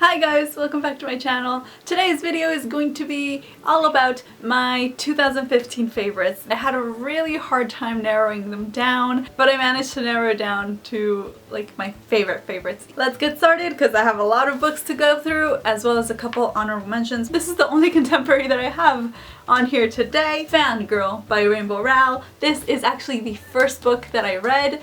Hi guys, welcome back to my channel. Today's video is going to be all about my 2015 favorites. I had a really hard time narrowing them down, but I managed to narrow it down to like my favorites. Let's get started because I have a lot of books to go through as well as a couple honorable mentions. This is the only contemporary that I have on here today. Fangirl by Rowell. This is actually the first book that I read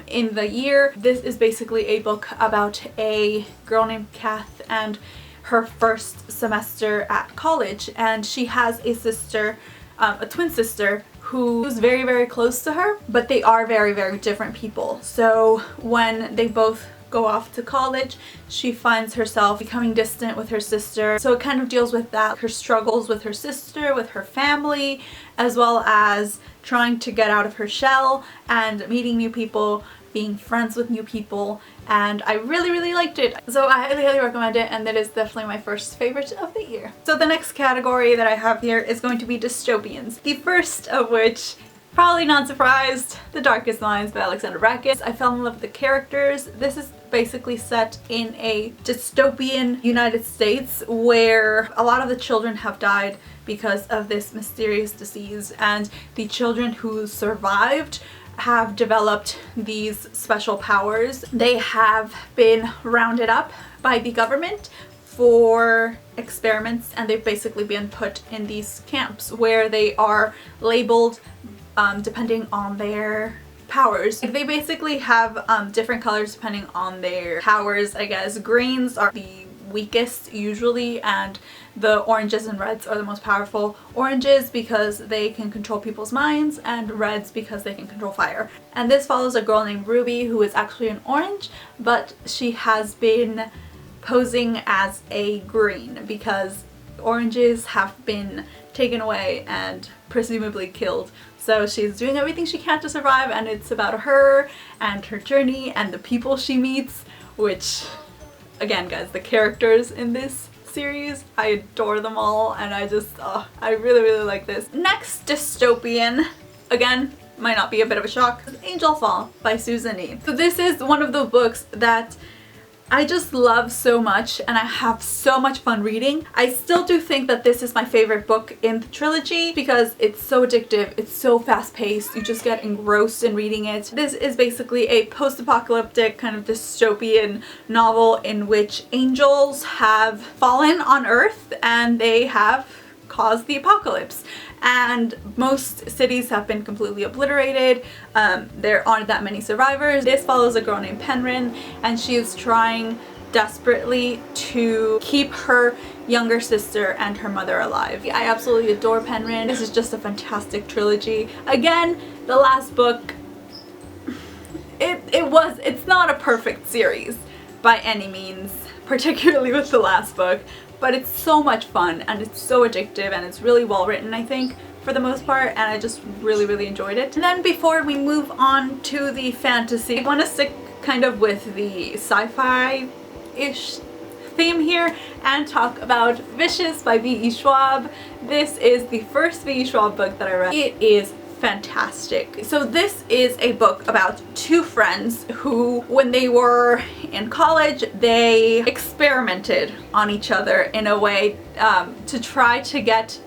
in the year. This is basically a book about a girl named Kath and her first semester at college, and she has a sister, a twin sister, who's very close to her, but they are very different people. So when they both go off to college, she finds herself becoming distant with her sister. So it kind of deals with that, her struggles with her sister, with her family, as well as trying to get out of her shell and meeting new people, being friends with new people, and I really liked it. So I highly recommend it, and that is definitely my first favorite of the year. So the next category that I have here is going to be dystopians. The first of which, probably not surprised, The Darkest Minds by Alexandra Bracken. I fell in love with the characters. This is basically set in a dystopian United States where a lot of the children have died because of this mysterious disease, and the children who survived have developed these special powers. They have been rounded up by the government for experiments, and they've basically been put in these camps where they are labeled depending on their powers. They basically have different colors depending on their powers, I guess. Greens are the weakest usually, and the oranges and reds are the most powerful. Oranges because they can control people's minds, and reds because they can control fire. And this follows a girl named Ruby who is actually an orange, but she has been posing as a green because oranges have been taken away and presumably killed. So she's doing everything she can to survive, and it's about her and her journey and the people she meets, which, again guys, the characters in this series, I adore them all, and I really like this. Next dystopian, again, might not be a bit of a shock, ANGELFALL by Susan E. So this is one of the books that I just love so much, and I have so much fun reading. I still do think that this is my favorite book in the trilogy because it's so addictive, it's so fast-paced, you just get engrossed in reading it. This is basically a post-apocalyptic kind of dystopian novel in which angels have fallen on Earth and they have caused the apocalypse, and most cities have been completely obliterated. There aren't that many survivors. This follows a girl named Penryn, and she is trying desperately to keep her younger sister and her mother alive. I absolutely adore Penryn. This is just a fantastic trilogy. Again, the last book, it's not a perfect series by any means, particularly with the last book, but it's so much fun and it's so addictive and it's really well written, I think, for the most part, and I just really enjoyed it. And then before we move on to the fantasy, I want to stick kind of with the sci-fi-ish theme here and talk about Vicious by V.E. Schwab. This is the first V.E. Schwab book that I read. It is fantastic. So this is a book about two friends who, when they were in college, they experimented on each other in a way to try to get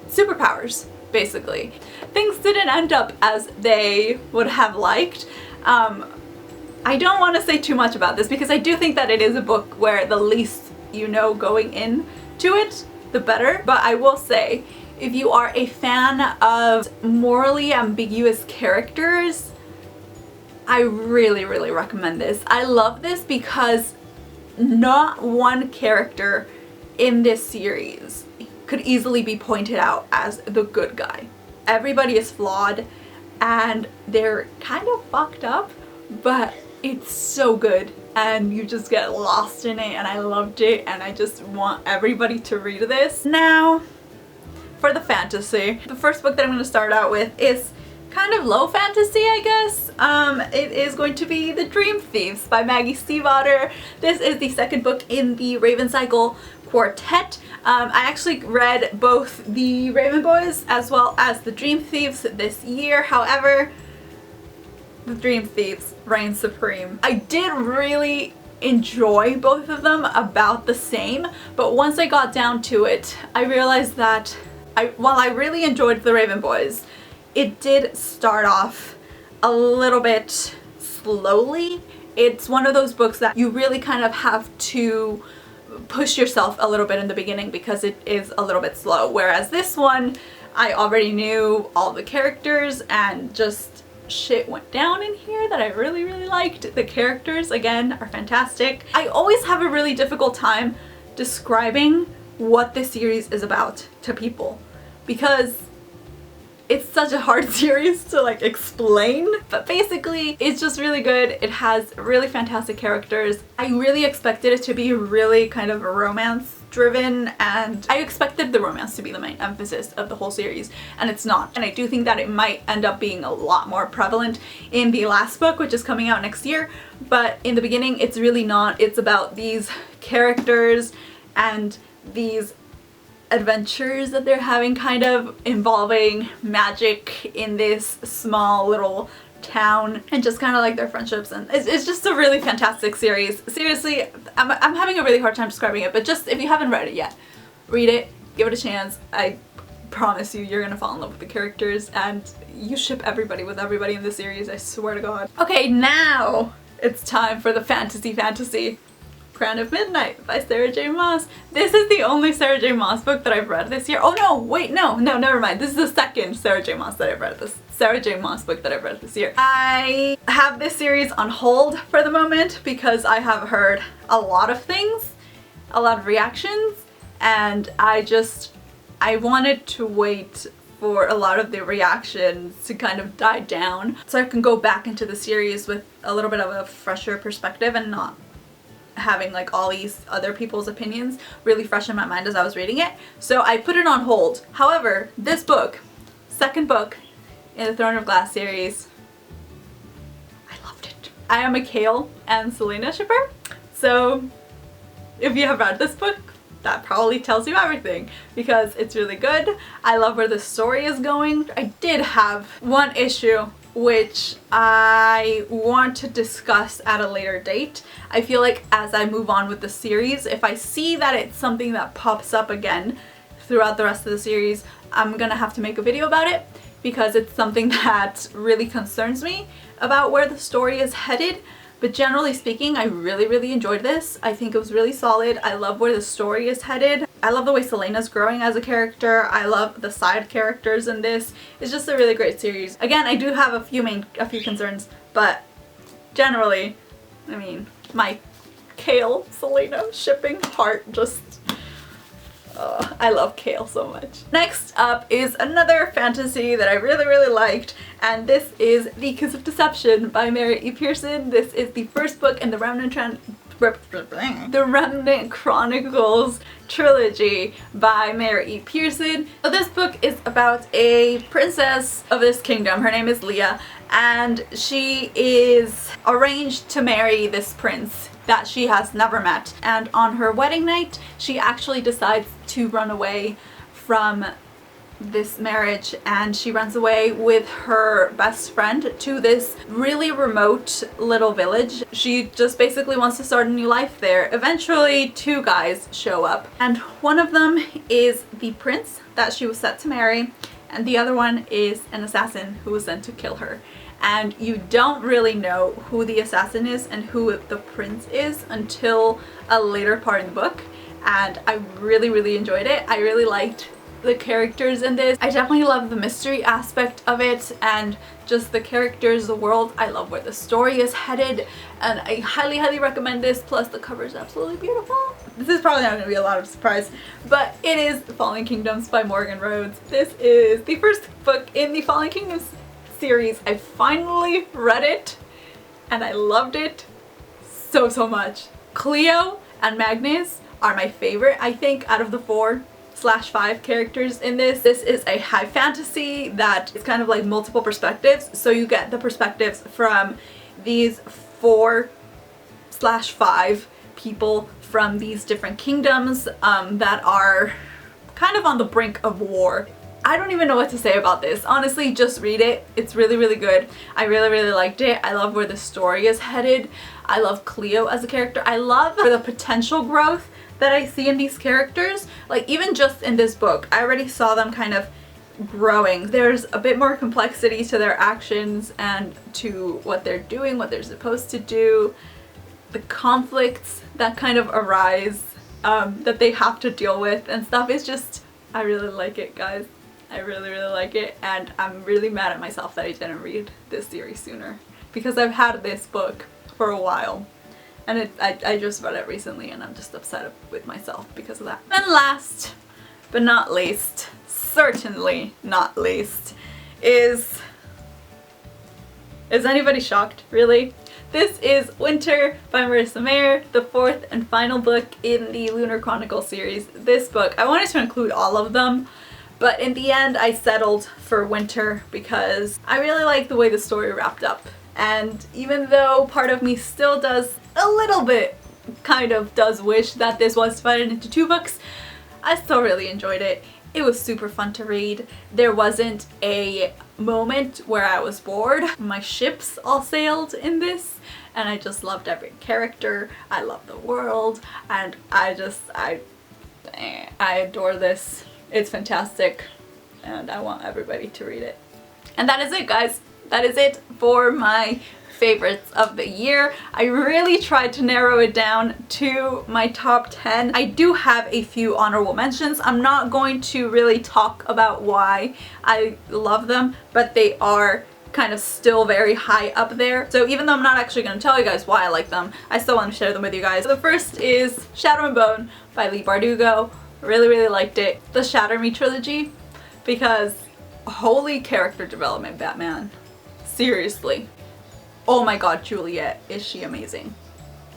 superpowers, basically. Things didn't end up as they would have liked. I don't want to say too much about this because I do think that it is a book where the least you know going into it, the better. But I will say, if you are a fan of morally ambiguous characters, I really recommend this. I love this because not one character in this series could easily be pointed out as the good guy. Everybody is flawed and they're kind of fucked up, but it's so good and you just get lost in it, and I loved it, and I just want everybody to read this. Now, for the fantasy, the first book that I'm going to start out with is kind of low fantasy, I guess. It is going to be The Dream Thieves by Maggie Stiefvater. This is the second book in the Raven Cycle quartet. I actually read both the Raven Boys as well as The Dream Thieves this year. However, The Dream Thieves reigns supreme. I did really enjoy both of them about the same, but once I got down to it, I realized that while I really enjoyed The Raven Boys, it did start off a little bit slowly. It's one of those books that you really kind of have to push yourself a little bit in the beginning because it is a little bit slow, whereas this one I already knew all the characters and just shit went down in here that I really liked. The characters again are fantastic. I always have a really difficult time describing what this series is about to people because it's such a hard series to like explain, but basically it's just really good. It has really fantastic characters. I really expected it to be really kind of romance driven, and I expected the romance to be the main emphasis of the whole series, and it's not. And I do think that it might end up being a lot more prevalent in the last book, which is coming out next year, but in the beginning it's really not. It's about these characters and these adventures that they're having, kind of involving magic in this small little town, and just kind of like their friendships, and it's just a really fantastic series. Seriously, I'm having a really hard time describing it, but just if you haven't read it yet, read it, give it a chance. I promise you, you're gonna fall in love with the characters, and you ship everybody with everybody in the series, I swear to God. Okay, now it's time for the fantasy. Crown of Midnight by Sarah J. Maas. This is the only Sarah J. Maas book that I've read this year. Oh no, wait, no, never mind. This is the second Sarah J. Maas that I've read. This Sarah J. Maas book that I've read this year. I have this series on hold for the moment because I have heard a lot of things, a lot of reactions, and I wanted to wait for a lot of the reactions to kind of die down so I can go back into the series with a little bit of a fresher perspective and not having like all these other people's opinions really fresh in my mind as I was reading it. So I put it on hold. However, this book, second book in the Throne of Glass series, I loved it. I am a Chaol and Celaena shipper, so if you have read this book, that probably tells you everything because it's really good. I love where the story is going. I did have one issue which I want to discuss at a later date. I feel like as I move on with the series, if I see that it's something that pops up again throughout the rest of the series, I'm gonna have to make a video about it because it's something that really concerns me about where the story is headed. But generally speaking, I really enjoyed this. I think it was really solid. I love where the story is headed. I love the way Celaena's growing as a character. I love the side characters in this. It's just a really great series. Again, I do have a few concerns, but generally, I mean, my Chaol Celaena shipping heart just I love Chaol so much. Next up is another fantasy that I really liked, and this is The Kiss of Deception by Mary E. Pearson. This is the first book in the Remnant Chronicles trilogy by Mary E. Pearson. So this book is about a princess of this kingdom. Her name is Leigh, and she is arranged to marry this prince that she has never met, and on her wedding night she actually decides to run away from this marriage, and she runs away with her best friend to this really remote little village. She just basically wants to start a new life there. Eventually two guys show up, and one of them is the prince that she was set to marry, and the other one is an assassin who was sent to kill her. And you don't really know who the assassin is and who the prince is until a later part in the book, and I really enjoyed it. I really liked the characters in this. I definitely love the mystery aspect of it and just the characters, the world. I love where the story is headed, and I highly recommend this. Plus the cover is absolutely beautiful. This is probably not going to be a lot of surprise, but it is Fallen Kingdoms by Morgan Rhodes. This is the first book in the Fallen Kingdoms series. I finally read it and I loved it so much. Cleo and Magnus are my favorite, I think, out of the 4/5 characters in this. This is a high fantasy that is kind of like multiple perspectives, so you get the perspectives from these 4/5 people from these different kingdoms that are kind of on the brink of war. I don't even know what to say about this. Honestly, just read it. It's really, really good. I really, really liked it. I love where the story is headed. I love Cleo as a character. I love the potential growth that I see in these characters. Like, even just in this book, I already saw them kind of growing. There's a bit more complexity to their actions and to what they're doing, what they're supposed to do, the conflicts that kind of arise that they have to deal with and stuff. Is just, I really like it, guys. I really, really like it, and I'm really mad at myself that I didn't read this series sooner, because I've had this book for a while and I just read it recently and I'm just upset with myself because of that. And last but not least, certainly not least, is anybody shocked, really? This is Winter by Marissa Meyer, the fourth and final book in the Lunar Chronicle series. This book, I wanted to include all of them, but in the end I settled for Winter because I really like the way the story wrapped up. And even though part of me still does a little bit, kind of does wish that this was divided into 2 books, I still really enjoyed it. It was super fun to read. There wasn't a moment where I was bored. My ships all sailed in this, and I just loved every character. I love the world, and I adore this. It's fantastic, and I want everybody to read it. And that is it, guys. That is it for my favorites of the year. I really tried to narrow it down to my top 10. I do have a few honorable mentions. I'm not going to really talk about why I love them, but they are kind of still very high up there. So even though I'm not actually going to tell you guys why I like them, I still want to share them with you guys. So the first is Shadow and Bone by Leigh Bardugo. Really, really liked it. The Shatter Me trilogy, because holy character development, Batman. Seriously. Oh my god, Juliet, is she amazing.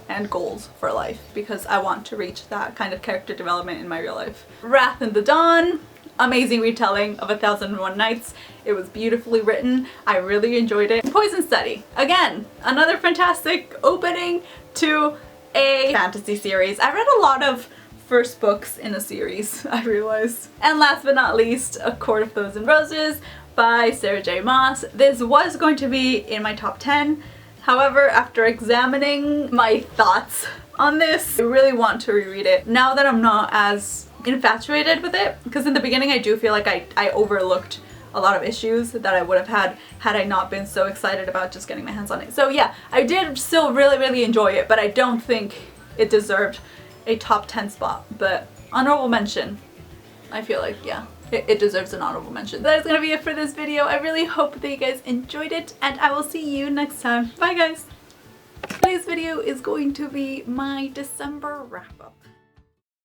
And goals for life, because I want to reach that kind of character development in my real life. Wrath in the Dawn, amazing retelling of 1001 Nights. It was beautifully written. I really enjoyed it. Poison Study, again, another fantastic opening to a fantasy series. I read a lot of first books in a series, I realized. And last but not least, A Court of Thorns and Roses by Sarah J. Maas. This was going to be in my top 10. However, after examining my thoughts on this, I really want to reread it now that I'm not as infatuated with it, because in the beginning I do feel like I overlooked a lot of issues that I would have had I not been so excited about just getting my hands on it. So yeah, I did still really, really enjoy it, but I don't think it deserved a top 10 spot. But honorable mention, I feel like, yeah, it deserves an honorable mention. That is gonna be it for this video. I really hope that you guys enjoyed it, and I will see you next time. Bye, guys! Today's video is going to be my December wrap-up.